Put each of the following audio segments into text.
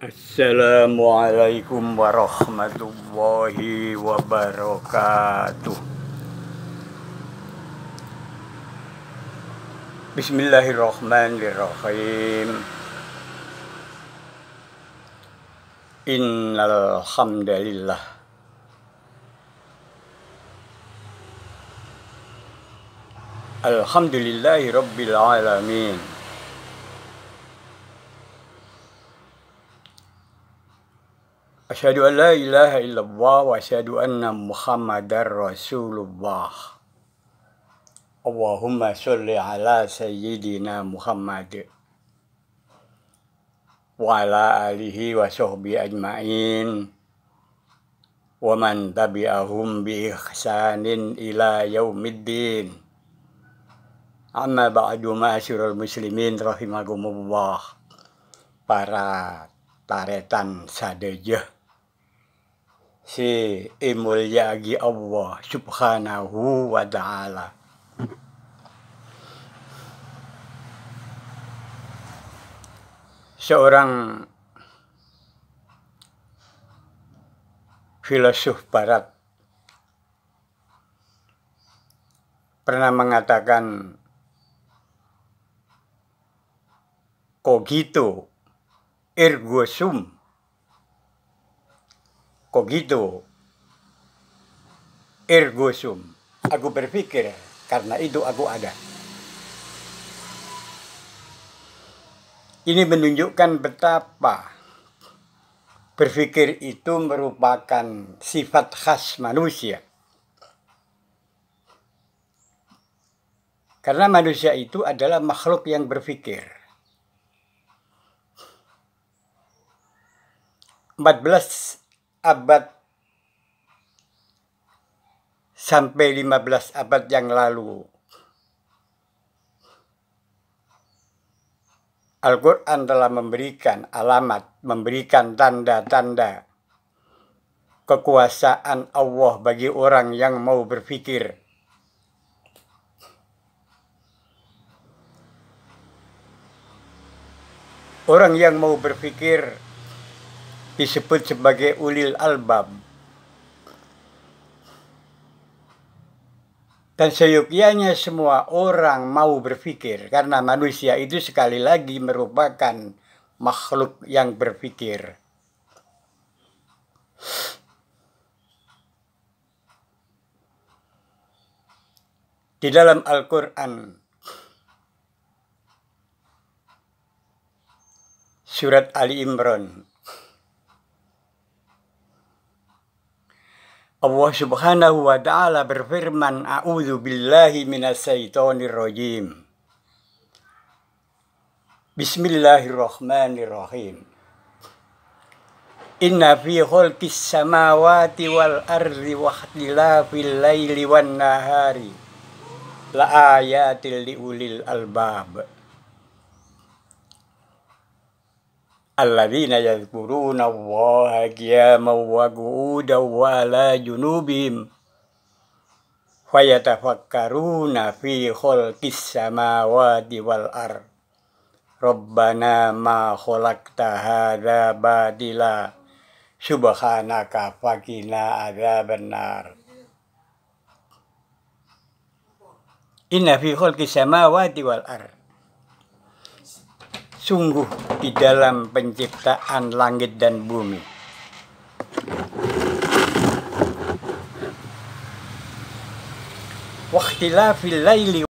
Assalamualaikum warahmatullahi wabarakatuh. Bismillahirrahmanirrahim. Innal hamdalillah alhamdulillahi rabbil alamin. Asyhadu an la ilaha illallah wa asyhadu anna Muhammadar Rasulullah. Allahumma sholli ala sayyidina Muhammad wa ala alihi wa sahbihi ajma'in wa man tabi'ahum bi ihsanin ila yaumiddin. Amma ba'du, ma'asyiral muslimin rahimakumullah. Para taretan sadaya si mulyagi Allah subhanahu wa ta'ala. Seorang filosof barat pernah mengatakan, cogito ergo sum. Cogito ergo sum. Aku berpikir, karena itu aku ada. Ini menunjukkan betapa berpikir itu merupakan sifat khas manusia. Karena manusia itu adalah makhluk yang berpikir. 14 abad sampai 15 abad yang lalu, Al-Quran telah memberikan alamat, memberikan tanda-tanda kekuasaan Allah bagi orang yang mau berpikir. Orang yang mau berpikir disebut sebagai ulil albab. Dan seyogyanya semua orang mau berpikir, karena manusia itu sekali lagi merupakan makhluk yang berpikir. Di dalam Al-Quran, surat Ali Imran, Allah subhanahu wa ta'ala berfirman, a'udzu billahi minasyaitonir rajim. Bismillahirrahmanirrahim. Inna fi khalqis samawati wal ardi wa ikhtilafil laili wan nahari la ayatil liulil albab. Alladzina yadhkuruna Allaha qiyaman wa qu'udan wa 'ala junubihim wa yatafakkaruna fi khalqis samawati wal ard. Rabbana ma khalaqta hadza batila subhanaka faqina adzabannar. Inna fi khalqis samawati wal ard. Sungguh di dalam penciptaan langit dan bumi, wakhtilafil laili,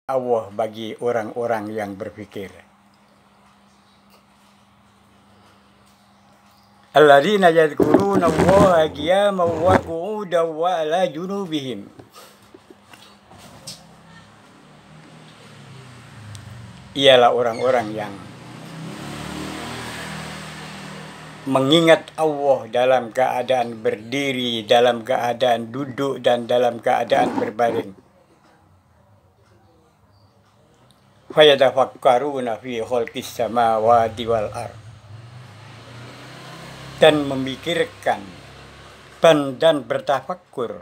Allah bagi orang-orang yang berpikir. Alladzina yadhkuruna Allaha qiyaman wa qu'udan wa 'ala junubihim. Ialah orang-orang yang mengingat Allah dalam keadaan berdiri, dalam keadaan duduk, dan dalam keadaan berbaring. Fayatafakkaruna fi khalqis samawati wal ardh, dan memikirkan dan bertafakkur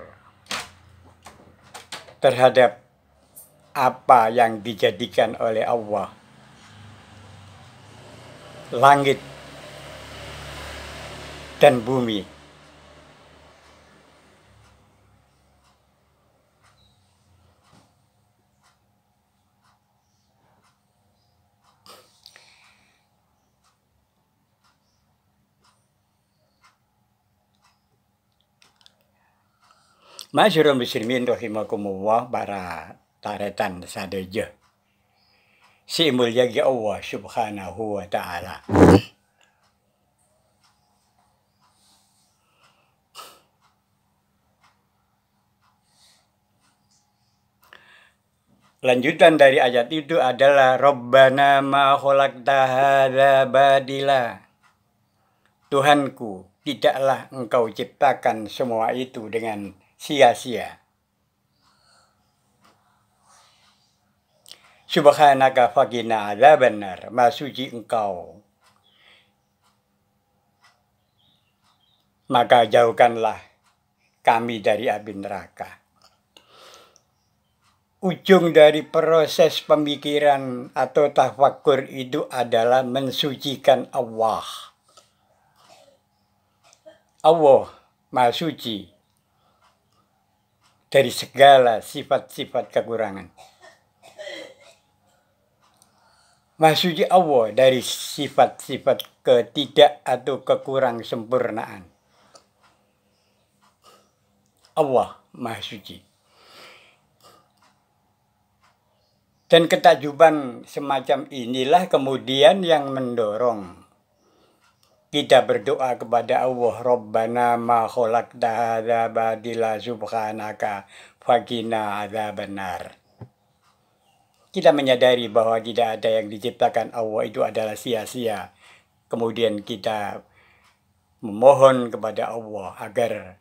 terhadap apa yang dijadikan oleh Allah, langit dan bumi. Masyarul muslimin rahimakumullah, para taretan sadeja. Si mulyagi Allah subhanahu wa ta'ala. Lanjutan dari ayat itu adalah Rabbana ma khalaqta hadza badila. Tuhanku, tidaklah engkau ciptakan semua itu dengan sia-sia. Subhanaka faqina adzabannar, Maha suci engkau, maka jauhkanlah kami dari api neraka. Ujung dari proses pemikiran atau tafakkur itu adalah mensucikan Allah. Allah Maha Suci dari segala sifat-sifat kekurangan. Maha Suci Allah dari sifat-sifat ketidak atau kekurang sempurnaan. Allah Maha Suci. Dan ketakjuban semacam inilah kemudian yang mendorong kita berdoa kepada Allah, Rabbana ma khalaqta hadza badila subhanaka faqina adzabannar. Kita menyadari bahwa tidak ada yang diciptakan Allah itu adalah sia-sia. Kemudian kita memohon kepada Allah agar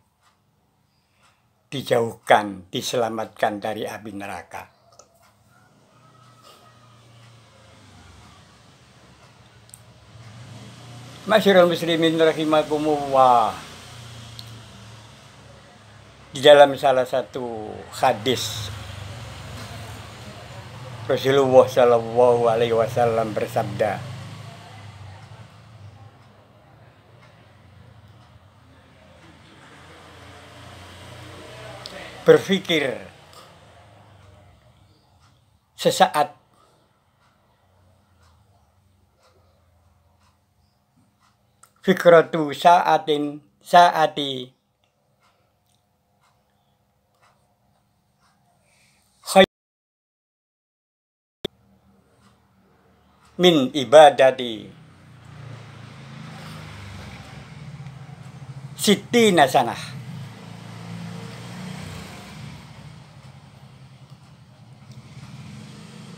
dijauhkan, diselamatkan dari api neraka. Masyarul muslimin rahimakumullah. Di dalam salah satu hadis Rasulullah Shallallahu Alaihi Wasallam bersabda, berpikir sesaat fikratu saati min ibadati sittina sanah.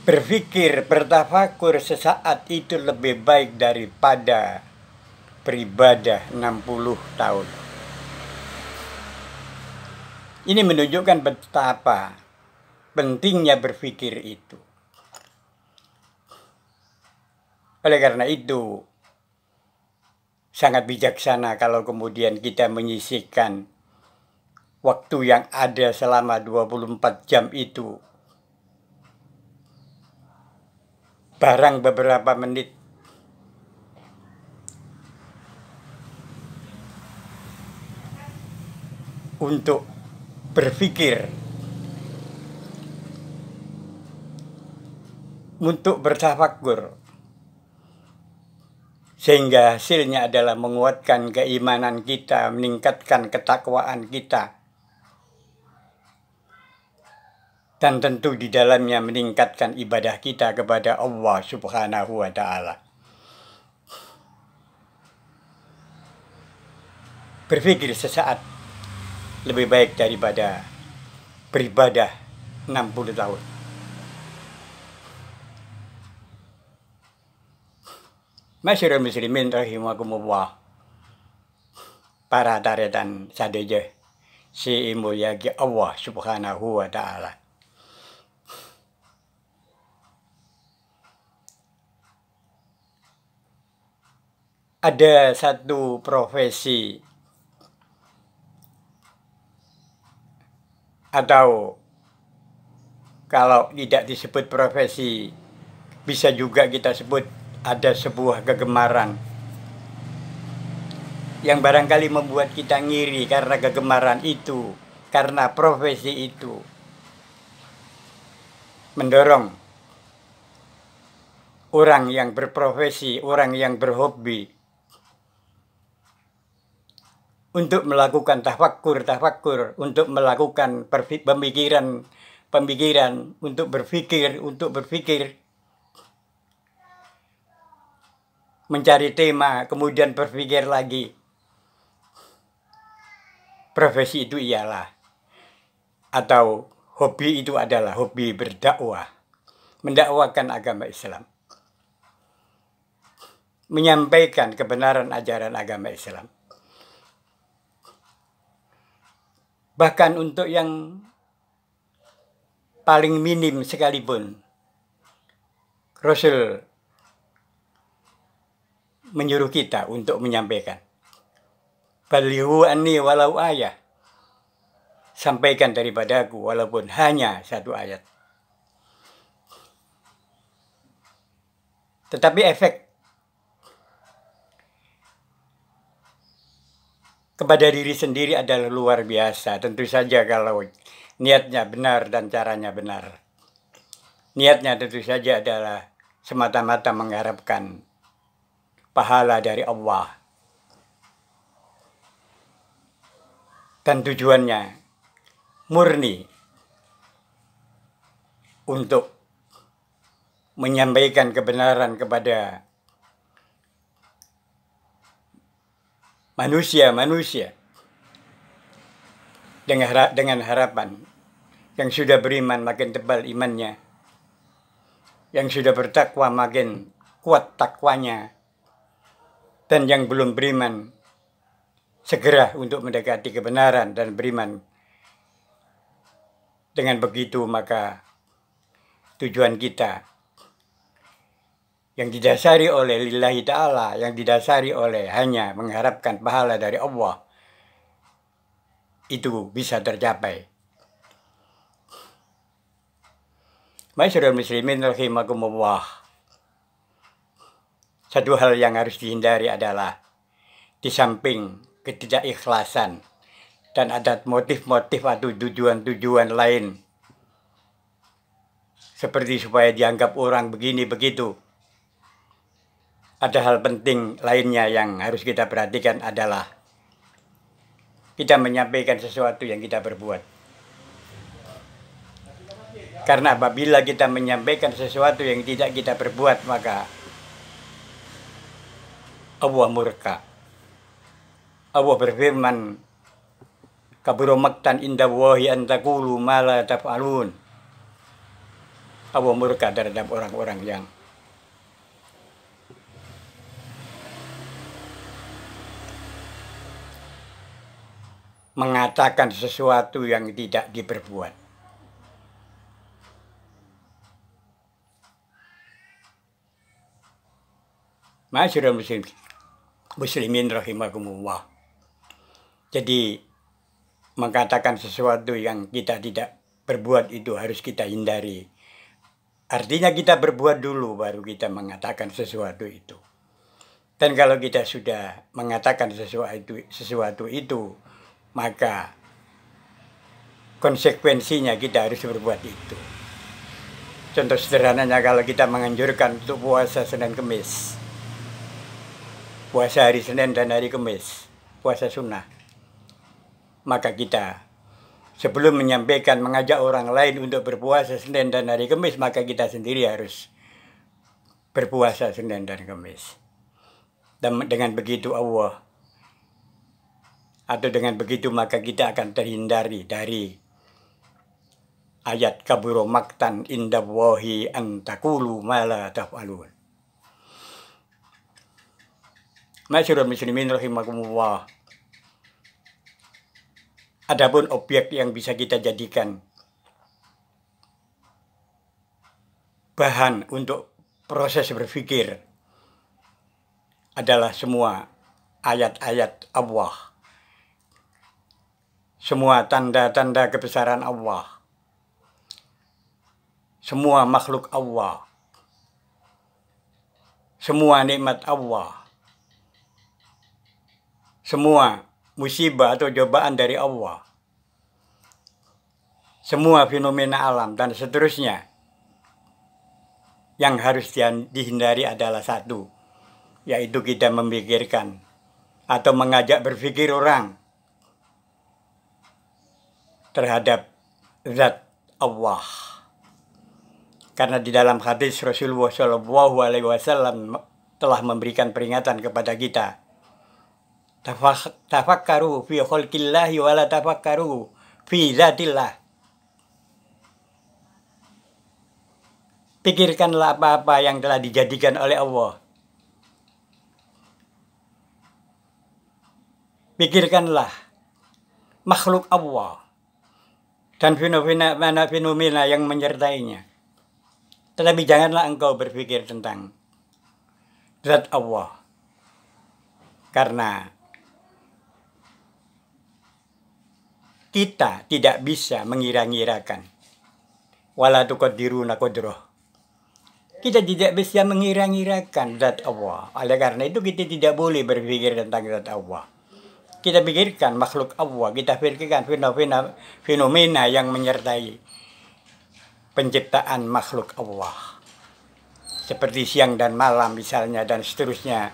Berpikir, bertafakur sesaat itu lebih baik daripada beribadah 60 tahun. Ini menunjukkan betapa pentingnya berpikir itu. Oleh karena itu, sangat bijaksana kalau kemudian kita menyisihkan waktu yang ada selama 24 jam itu, barang beberapa menit, untuk berpikir, untuk bertafakur, sehingga hasilnya adalah menguatkan keimanan kita, meningkatkan ketakwaan kita, dan tentu di dalamnya meningkatkan ibadah kita kepada Allah Subhanahu wa Ta'ala. Berpikir sesaat lebih baik daripada beribadah 60 tahun. Masyarul muslimin rahimakumullah. para taretan sadeje si mulyagi Allah Subhanahu wa taala. Ada satu profesi atau kalau tidak disebut profesi bisa juga kita sebut ada sebuah kegemaran yang barangkali membuat kita ngiri karena kegemaran itu, karena profesi itu mendorong orang yang berprofesi, orang yang berhobi untuk melakukan tafakkur, untuk melakukan pemikiran, untuk berpikir, mencari tema, kemudian berpikir lagi. Profesi itu ialah, atau hobi itu adalah hobi berdakwah, mendakwakan agama Islam, menyampaikan kebenaran ajaran agama Islam. Bahkan untuk yang paling minim sekalipun, Rasul menyuruh kita untuk menyampaikan. Balighu anni walau ayah. Sampaikan daripadaku walaupun hanya satu ayat. Tetapi efek kepada diri sendiri adalah luar biasa. Tentu saja kalau niatnya benar dan caranya benar. Niatnya tentu saja adalah semata-mata mengharapkan pahala dari Allah. Dan tujuannya murni untuk menyampaikan kebenaran kepada manusia dengan harapan yang sudah beriman makin tebal imannya, yang sudah bertakwa makin kuat takwanya, dan yang belum beriman segera untuk mendekati kebenaran dan beriman. Dengan begitu maka tujuan kita yang didasari oleh lillahi ta'ala, yang didasari oleh hanya mengharapkan pahala dari Allah, itu bisa tercapai. Ma'asyiral muslimin rahimakumullah. Satu hal yang harus dihindari adalah di samping ketidakikhlasan dan ada motif-motif atau tujuan-tujuan lain seperti supaya dianggap orang begini begitu. Ada hal penting lainnya yang harus kita perhatikan adalah kita menyampaikan sesuatu yang kita berbuat. Karena apabila kita menyampaikan sesuatu yang tidak kita berbuat, maka Allah murka. Allah berfirman, kabura maqtan indallahi an taqulu ma la taf'alun. Allah murka terhadap orang-orang yang mengatakan sesuatu yang tidak diperbuat. Ma'asyiral muslimin rahimakumullah. Jadi mengatakan sesuatu yang kita tidak berbuat itu harus kita hindari. Artinya kita berbuat dulu baru kita mengatakan sesuatu itu. Dan kalau kita sudah mengatakan sesuatu itu, maka konsekuensinya kita harus berbuat itu. Contoh sederhananya kalau kita menganjurkan untuk puasa Senin Kemis, puasa hari Senin dan hari Kemis, puasa sunnah, maka kita sebelum menyampaikan mengajak orang lain untuk berpuasa Senin dan hari Kemis, maka kita sendiri harus berpuasa Senin dan Kemis. Dan dengan begitu Allah, atau dengan begitu maka kita akan terhindari dari ayat kabura maqtan indallahi an taqulu ma la taf'alun. Ma'asyiral muslimin rahimakumullah. Adapun objek yang bisa kita jadikan bahan untuk proses berpikir adalah semua ayat-ayat Allah, semua tanda-tanda kebesaran Allah, semua makhluk Allah, semua nikmat Allah, semua musibah atau cobaan dari Allah, semua fenomena alam dan seterusnya. Yang harus dihindari adalah satu, yaitu kita memikirkan atau mengajak berpikir orang terhadap zat Allah. Karena di dalam hadis Rasulullah SAW telah memberikan peringatan kepada kita. Tafakkaru fi khalqillahi wa la tafakkaru fi zatillah. Pikirkanlah apa-apa yang telah dijadikan oleh Allah. Pikirkanlah makhluk Allah dan fenomena yang menyertainya. Tetapi janganlah engkau berpikir tentang zat Allah. Karena kita tidak bisa mengira-ngirakan. Wala tuqaddiruna qadrah. Kita tidak bisa mengira-ngirakan zat Allah. Oleh karena itu kita tidak boleh berpikir tentang zat Allah. Kita pikirkan makhluk Allah, kita pikirkan fenomena yang menyertai penciptaan makhluk Allah. Seperti siang dan malam misalnya dan seterusnya.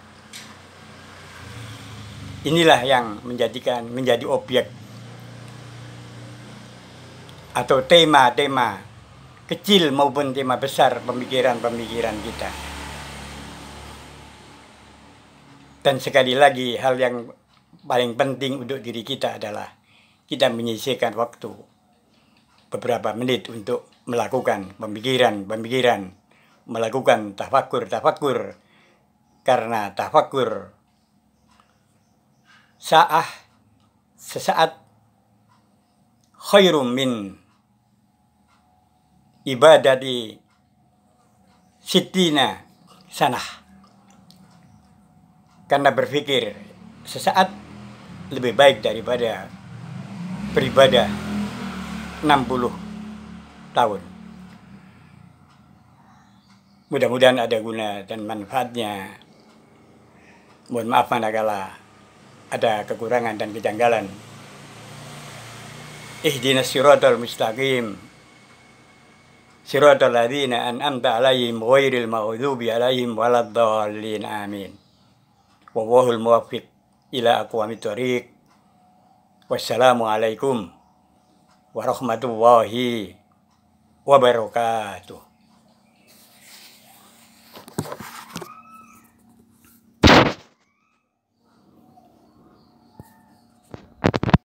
Inilah yang menjadi objek atau tema-tema kecil maupun tema besar pemikiran-pemikiran kita. Dan sekali lagi hal yang paling penting untuk diri kita adalah kita menyisihkan waktu beberapa menit untuk melakukan pemikiran, melakukan tafakur. Karena tafakur sesaat khairum min ibadati sittina sanah. Karena berpikir sesaat lebih baik daripada beribadah 60 tahun. Mudah-mudahan ada guna dan manfaatnya. Mohon maaf manakala ada kekurangan dan kejanggalan. Ihdinas siratal mustaqim. Siratal ladzina an'amta 'alaihim ghairil maghdubi 'alaihim waladdallin. Amin. Wallahul muwaffiq ila aqwamit thoriq. Wassalamualaikum warahmatullahi wabarakatuh.